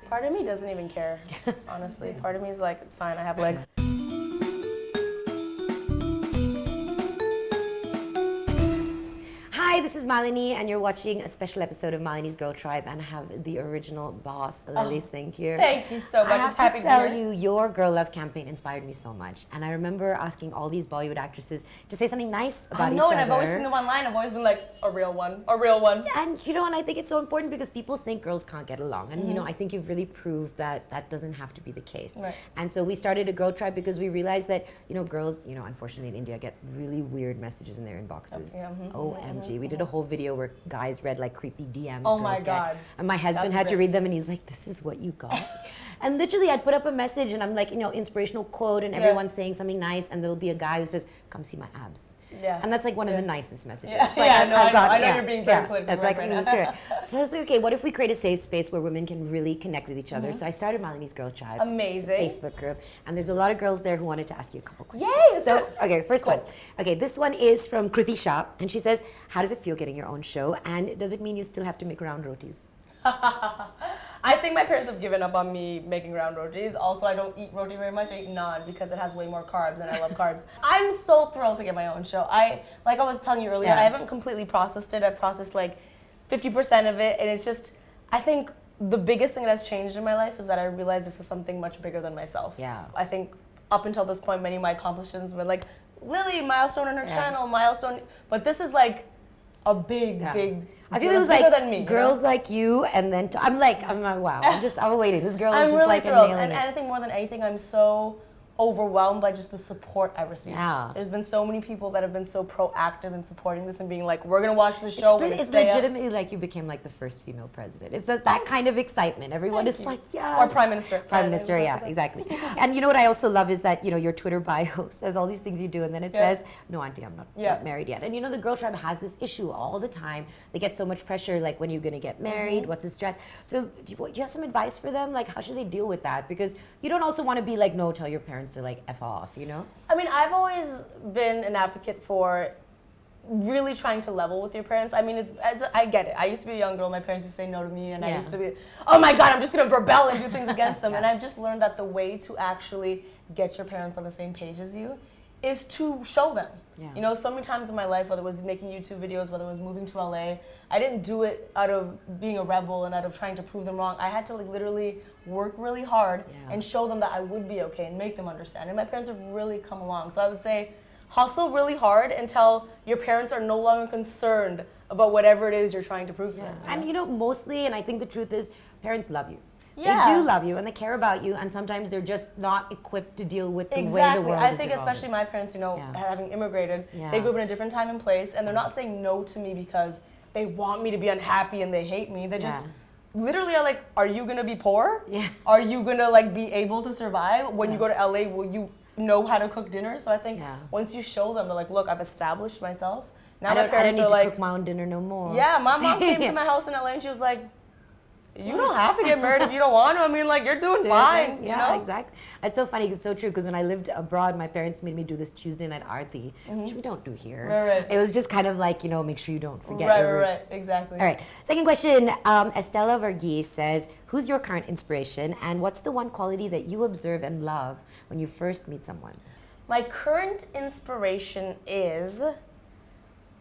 Part of me doesn't even care, honestly. Part of me is like, it's fine, I have legs. Hi, this is Malini, and you're watching a special episode of Malini's Girl Tribe, and I have the original boss, Lily Singh, here. Thank you so much. I have to tell you, your Girl Love campaign inspired me so much, and I remember asking all these Bollywood actresses to say something nice about each other. And I've always seen them online. I've always been like, a real one, a real one. And and I think it's so important because people think girls can't get along, and I think you've really proved that that doesn't have to be the case. Right. And so we started a Girl Tribe because we realized that girls, unfortunately in India get really weird messages in their inboxes. OMG, we did a whole video where guys read like creepy DMs. Oh my God. And my husband had to read them, and he's like, "This is what you got." And literally, I'd put up a message, and I'm like, inspirational quote, and everyone's saying something nice, and there'll be a guy who says, "Come see my abs." Yeah. And that's like one of the nicest messages. Yeah, Like, I know you're being very political that's right like now. good. So I was like, okay, what if we create a safe space where women can really connect with each other? So I started Malini's Girl Tribe. Amazing. Facebook group. And there's a lot of girls there who wanted to ask you a couple questions. Yay! So, okay, first one. Okay, this one is from Kruti Shah. And she says, how does it feel getting your own show? And does it mean you still have to make round rotis? I think my parents have given up on me making round rotis. Also, I don't eat roti very much. I eat naan because it has way more carbs and I love carbs. I'm so thrilled to get my own show. Like I was telling you earlier, I haven't completely processed it. I've processed like 50% of it, and it's just, I think the biggest thing that has changed in my life is that I realized this is something much bigger than myself. Yeah. I think up until this point, many of my accomplishments were like, Lily, milestone on her channel, milestone. But this is like a big I feel it was bigger like than me, girls like you, and then I'm like, wow, I'm waiting. This girl is I'm just really like thrilled. nailing And it. I think more than anything, I'm so overwhelmed by just the support I've received. Yeah. There's been so many people that have been so proactive in supporting this and being like, we're gonna watch the show. It's legitimately like you became like the first female president. It's that kind of excitement. Everyone is like, yeah. Or prime minister. Prime minister, yeah, exactly. And you know what I also love is that, your Twitter bio says all these things you do, and then it says, no, auntie, I'm not married yet. And the Girl Tribe has this issue all the time. They get so much pressure, like when you're gonna get married, what's the stress? So do you have some advice for them? Like, how should they deal with that? Because you don't also want to be like, no, tell your parents to like F off, I mean, I've always been an advocate for really trying to level with your parents. I mean, I get it. I used to be a young girl. My parents used to say no to me, and I used to be, oh my God, I'm just going to rebel and do things against them. And I've just learned that the way to actually get your parents on the same page as you is to show them. Yeah. So many times in my life, whether it was making YouTube videos, whether it was moving to LA, I didn't do it out of being a rebel and out of trying to prove them wrong. I had to literally work really hard and show them that I would be okay and make them understand. And my parents have really come along. So I would say, hustle really hard until your parents are no longer concerned about whatever it is you're trying to prove to them. And mostly, and I think the truth is, parents love you. Yeah. They do love you and they care about you, and sometimes they're just not equipped to deal with the way the world I is think evolving. especially my parents, having immigrated, Yeah. they grew up in a different time and place, and they're not saying no to me because they want me to be unhappy and they hate me. They just literally are like, are you gonna be poor? Yeah. Are you gonna be able to survive? When you go to LA, will you know how to cook dinner? So I think once you show them, they're like, look, I've established myself. Now my parents I don't need are to like, cook my own dinner no more. yeah, my mom came to my house in LA and she was like, you don't have to get married if you don't want to. I mean, you're doing fine. Yeah, exactly. It's so funny. It's so true, because when I lived abroad, my parents made me do this Tuesday night aarti, which we don't do here. Right. It was just kind of like, make sure you don't forget your roots. Right, exactly. All right. Second question. Estella Verghese says, who's your current inspiration, and what's the one quality that you observe and love when you first meet someone? My current inspiration is,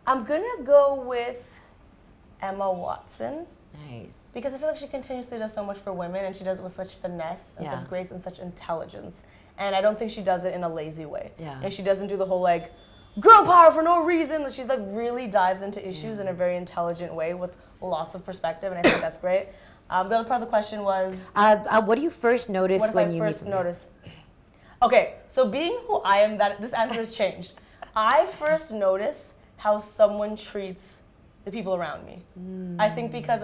I'm gonna go with Emma Watson. Nice. Because I feel like she continuously does so much for women, and she does it with such finesse and such grace and such intelligence. And I don't think she does it in a lazy way. Yeah. And she doesn't do the whole girl power for no reason. She's really dives into issues in a very intelligent way with lots of perspective, and I think that's great. The other part of the question was, what do you first notice when you first notice? Okay, so being who I am, this answer has changed. I first notice how someone treats the people around me. I think because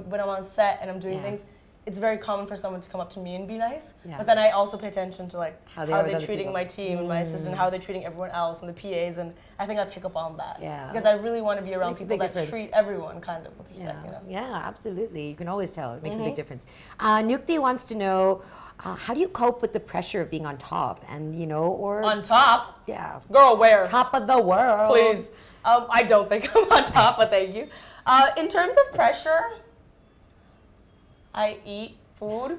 when I'm on set and I'm doing things, it's very common for someone to come up to me and be nice. Yeah. But then I also pay attention to how they're treating people. my team and my assistant, how they're treating everyone else and the PAs, and I think I pick up on that. Yeah. Because I really want to be around Makes a people big that difference. treat everyone kind of with respect. Yeah, absolutely. You can always tell. It makes a big difference. Nukti wants to know, how do you cope with the pressure of being on top? And, or... On top? Yeah. Girl, where? Top of the world. Please. I don't think I'm on top, but thank you. In terms of pressure, I eat food.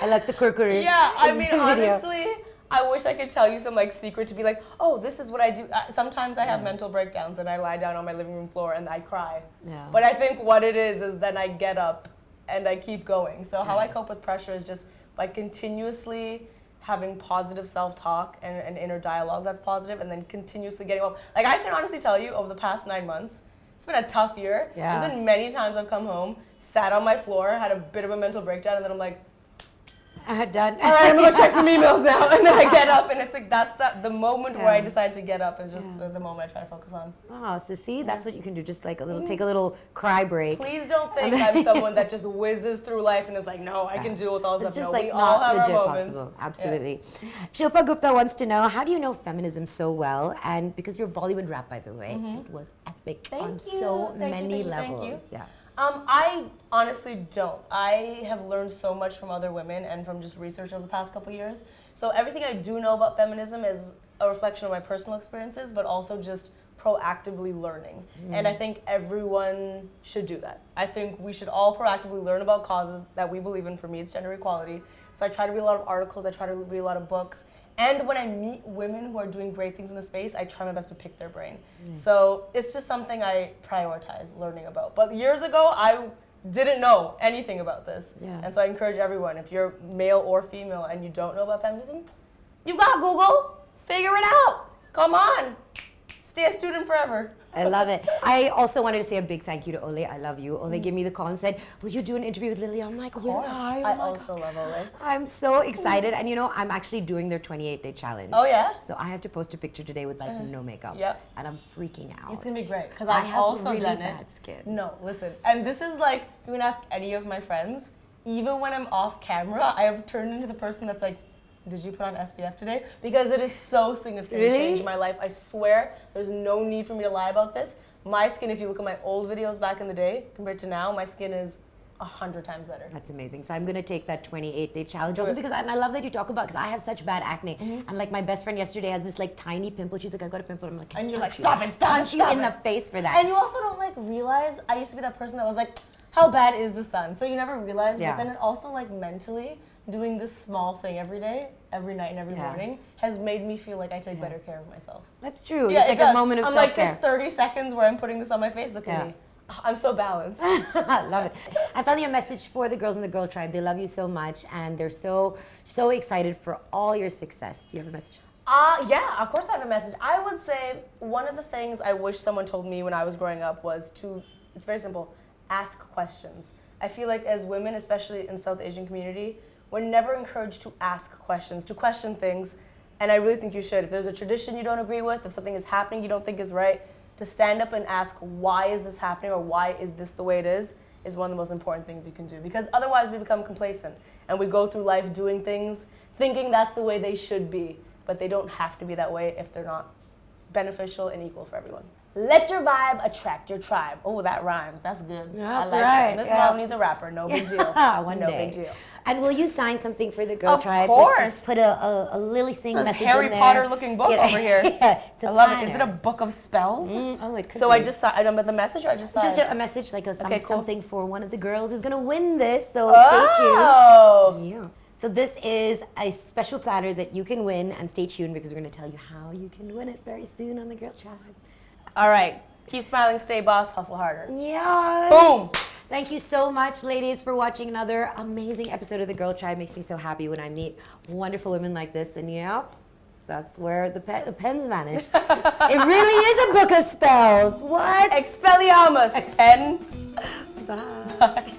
I like the kurkuri. Yeah, I mean, video. honestly, I wish I could tell you some like secret to be like, oh, this is what I do. Sometimes I have mental breakdowns and I lie down on my living room floor and I cry. Yeah. But I think what it is then I get up and I keep going. So how I cope with pressure is just by continuously having positive self-talk and an inner dialogue that's positive, and then continuously getting up. Like, I can honestly tell you, over the past 9 months, it's been a tough year. Yeah. There's been many times I've come home, sat on my floor, had a bit of a mental breakdown, and then I'm like, Done. all right, I'm gonna go check some emails now. And then I get up, and it's like, the moment where I decide to get up is just the moment I try to focus on. Oh, so see, that's what you can do. Just like take a little cry break. Please don't think I'm someone that just whizzes through life and is like, no, I can deal with all this It's stuff. just No, like we all not have our legit moments. possible. Absolutely. Shilpa Gupta wants to know, how do you know feminism so well? And because your Bollywood rap, by the way, it was epic on so many levels. Yeah. I honestly don't. I have learned so much from other women and from just research over the past couple years. So everything I do know about feminism is a reflection of my personal experiences, but also just proactively learning. And I think everyone should do that. I think we should all proactively learn about causes that we believe in. For me, it's gender equality. So I try to read a lot of articles, I try to read a lot of books. And when I meet women who are doing great things in the space, I try my best to pick their brain. So it's just something I prioritize learning about. But years ago, I didn't know anything about this. Yeah. And so I encourage everyone, if you're male or female and you don't know about feminism, you got Google, figure it out. Come on, stay a student forever. I love it. I also wanted to say a big thank you to Ole. I love you. Ole gave me the call and said, will you do an interview with Lily? I'm like, will I? I also love Ole. I'm so excited. And you know, I'm actually doing their 28-day challenge. Oh, yeah? So I have to post a picture today with like no makeup. Yep. And I'm freaking out. It's gonna be great because I I've have also really done bad it. skin. No, listen, and this is like, you can ask any of my friends. Even when I'm off camera, I have turned into the person that's like, did you put on SPF today? Because it is so significantly Really? changed my life. I swear, there's no need for me to lie about this. My skin, if you look at my old videos back in the day compared to now, my skin is 100 times better. That's amazing. So I'm going to take that 28-day challenge also because, and I love that you talk about, because I have such bad acne. And like my best friend yesterday has this like tiny pimple. She's like, I got a pimple. I'm like, And you're like, stop stop it, it, punch you stop in it. the face for that. And you also don't like realize, I used to be that person that was like, how bad is the sun? So you never realize, Yeah. but then it also like mentally doing this small thing every day, every night and every morning has made me feel like I take better care of myself. That's true. Yeah, it's it like does. a moment of I'm self-care. like, this 30 seconds where I'm putting this on my face, look at me. I'm so balanced. Love it. I found you a message for the girls in the Girl Tribe. They love you so much and they're so excited for all your success. Do you have a message? Yeah, of course I have a message. I would say one of the things I wish someone told me when I was growing up was to, it's very simple, ask questions. I feel like as women, especially in South Asian community, we're never encouraged to ask questions, to question things. And I really think you should. If there's a tradition you don't agree with, if something is happening you don't think is right, to stand up and ask, why is this happening or why is this the way it is one of the most important things you can do. Because otherwise we become complacent and we go through life doing things, thinking that's the way they should be. But they don't have to be that way if they're not beneficial and equal for everyone. Let your vibe attract your tribe. Oh, that rhymes. That's good. That's I like right. That. Miss Yeah. Melanie's a rapper. No big deal. One no day. big deal. And will you sign something for the Girl Of Tribe? course. Just put a Lily Singh This message Harry in there. Potter looking book over here. Yeah, it's a I love it. planner. Is it a book of spells? Oh, it could So be. I just signed the message, or I just signed? Just a message, like Okay, cool. something for one of the girls who's gonna win this. So Oh. stay tuned. Yeah. So this is a special platter that you can win, and stay tuned because we're gonna tell you how you can win it very soon on the Girl Tribe. All right. Keep smiling, stay boss, hustle harder. Yes. Boom. Thank you so much, ladies, for watching another amazing episode of the Girl Tribe. Makes me so happy when I meet wonderful women like this. And yeah, that's where the pens vanish. It really is a book of spells. What? Expelliarmus. Pen. Bye. Bye.